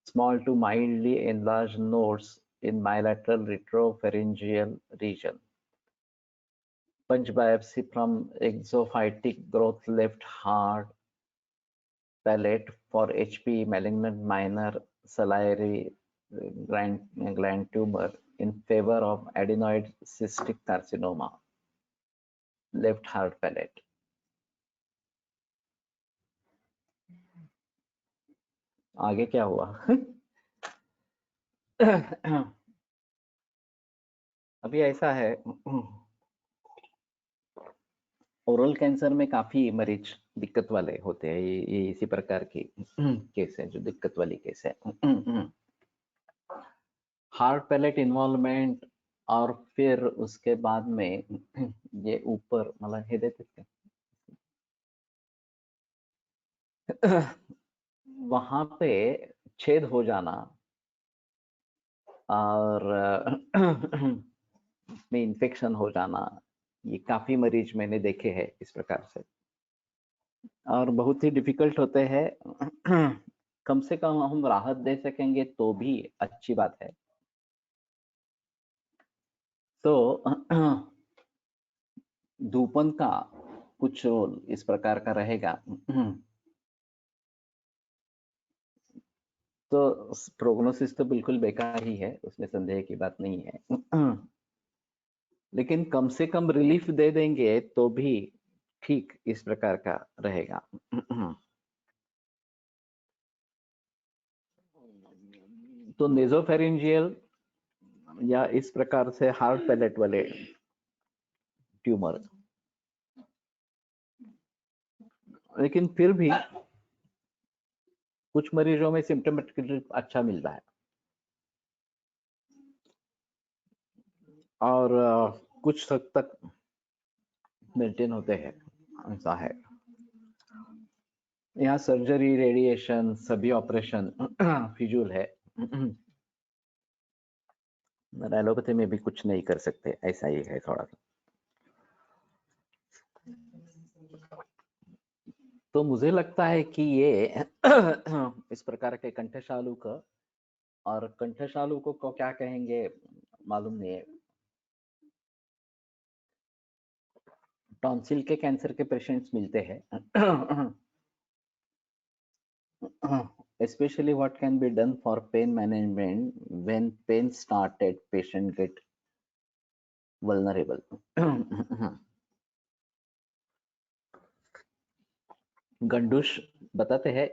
Small to mildly enlarged nodes in bilateral retropharyngeal region. Punch biopsy from exophytic growth left hard palate for HP malignant minor salivary gland tumor in favor of adenoid cystic carcinoma, left hard palate. आगे क्या हुआ? अभी ऐसा है, oral cancer में काफी मरीज दिक्कत वाले होते हैं। ये इसी प्रकार की केस है जो दिक्कत वाली केस है। हार्ड पैलेट इन्वॉल्वमेंट और फिर उसके बाद में ये ऊपर मतलब हे देते थे वहां पे छेद हो जाना और में इन्फेक्शन हो जाना, ये काफी मरीज मैंने देखे हैं इस प्रकार से, और बहुत ही डिफिकल्ट होते हैं। कम से कम हम राहत दे सकेंगे तो भी अच्छी बात है। तो धूपन का कुछ रोल इस प्रकार का रहेगा। तो प्रोग्नोसिस तो बिल्कुल बेकार ही है, उसमें संदेह की बात नहीं है। लेकिन कम से कम रिलीफ दे देंगे तो भी ठीक इस प्रकार का रहेगा। तो नेजोफेरिंजियल या इस प्रकार से हार्ड पैलेट वाले ट्यूमर, लेकिन फिर भी कुछ मरीजों में सिम्टोमेटिक रिलीफ अच्छा मिल रहा है और कुछ हद तक मेंटेन होते हैं, ऐसा है। यहाँ सर्जरी, रेडिएशन, सभी ऑपरेशन फिजूल है। एलोपैथी में भी कुछ नहीं कर सकते, ऐसा ही है थोड़ा सा। तो मुझे लगता है कि ये इस प्रकार के कंठशालुक, और कंठशालुक को क्या कहेंगे मालूम नहीं है। टॉन्सिल के कैंसर के पेशेंट्स मिलते हैं। Especially what can be done for pain management when pain started, patient get vulnerable. गंडूश बताते हैं,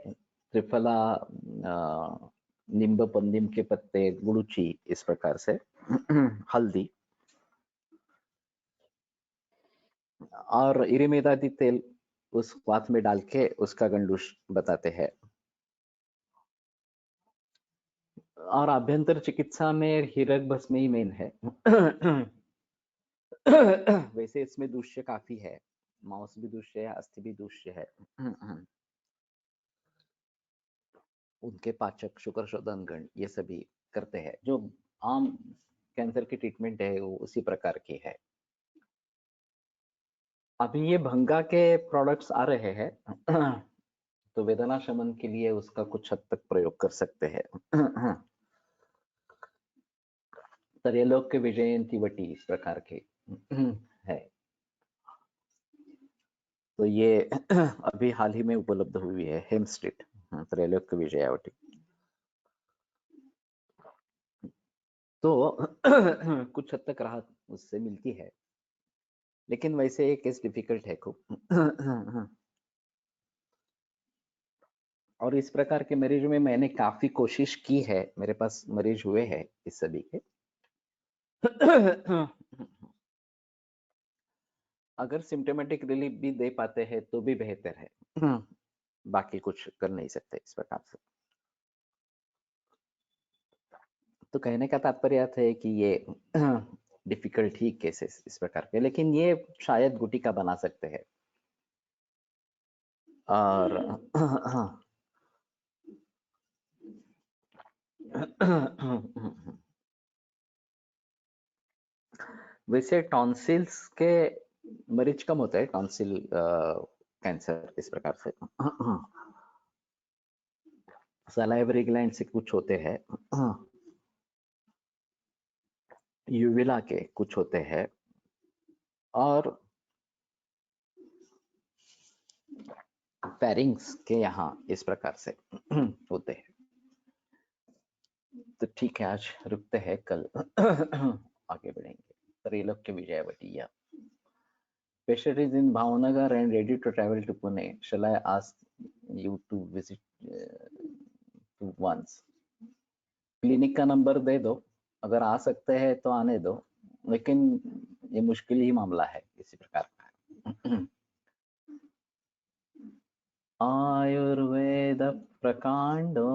त्रिफला, नींब पंदिम के पत्ते, गुड़ुची, इस प्रकार से हल्दी और इरिमेदादी तेल उस बात में डाल के उसका गंडूश बताते हैं। और आभ्यंतर चिकित्सा में हीरक भस्म ही मेन है। वैसे इसमें दूष्य काफी है, मांस भी दूष्य है, अस्थि भी दूष्य है। उनके पाचक, शुक्र शोधन गण, ये सभी करते हैं। जो आम कैंसर की ट्रीटमेंट है वो उसी प्रकार की है। अभी ये भंगा के प्रोडक्ट्स आ रहे हैं, तो वेदना शमन के लिए उसका कुछ हद तक प्रयोग कर सकते हैं। त्रैलोक्य विजयंती वटी इस प्रकार के है। तो ये अभी हाल ही में उपलब्ध हुई है, हेमस्ट्रीट त्रैलोक्य विजयावटी। तो कुछ हद तक राहत उससे मिलती है, लेकिन वैसे ये केस डिफिकल्ट है खूब। और इस प्रकार के मरीजों में मैंने काफी कोशिश की है, मेरे पास मरीज हुए हैं इस सभी के। अगर सिम्टोमेटिक रिलीफ भी दे पाते हैं तो भी बेहतर है, बाकी कुछ कर नहीं सकते इस प्रकार से। तो कहने का तात्पर्य है कि ये डिफिकल्ट ही केसेस इस प्रकार के, लेकिन ये शायद गुटिका बना सकते हैं। और वैसे टॉन्सिल्स के मरीज कम होते हैं, टॉन्सिल कैंसर इस प्रकार से। सलाइवरी ग्लैंड से कुछ होते हैं, यूविला के कुछ होते हैं, और फेरिंग्स के यहाँ इस प्रकार से होते हैं। तो ठीक है, आज रुकते हैं, कल आगे बढ़ेंगे। त्रैलोक्य विजयवटिया। Patient is in Bhavnagar and ready to travel to Pune. Shall I ask you to visit to once? Clinic का नंबर दे दो, अगर आ सकते हैं तो आने दो, लेकिन ये मुश्किल ही मामला है इसी प्रकार का। आयुर्वेद प्रकांडो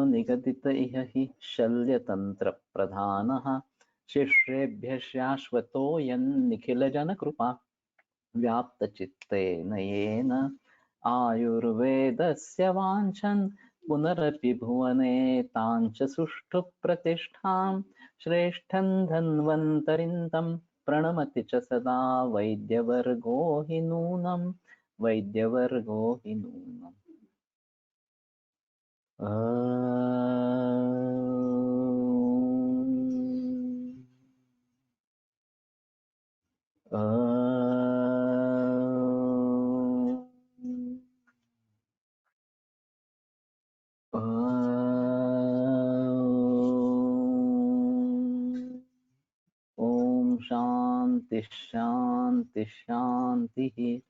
निगदित इह हि शल्यतंत्र प्रधानः शिष्येभ्यः शाश्वतोऽयं निखिल जन कृपा व्याप्त चित्तेन येन आयुर्वेदस्य वाञ्छन् पुनरपि भुवने ताञ्च सुष्ठु प्रतिष्ठां श्रेष्ठं धन्वन्तरिं तं प्रणमति च सदा वैद्यवर्गो हि नूनम्, वैद्यवर्गो हि नूनम्। ओम शांति शांति शांति।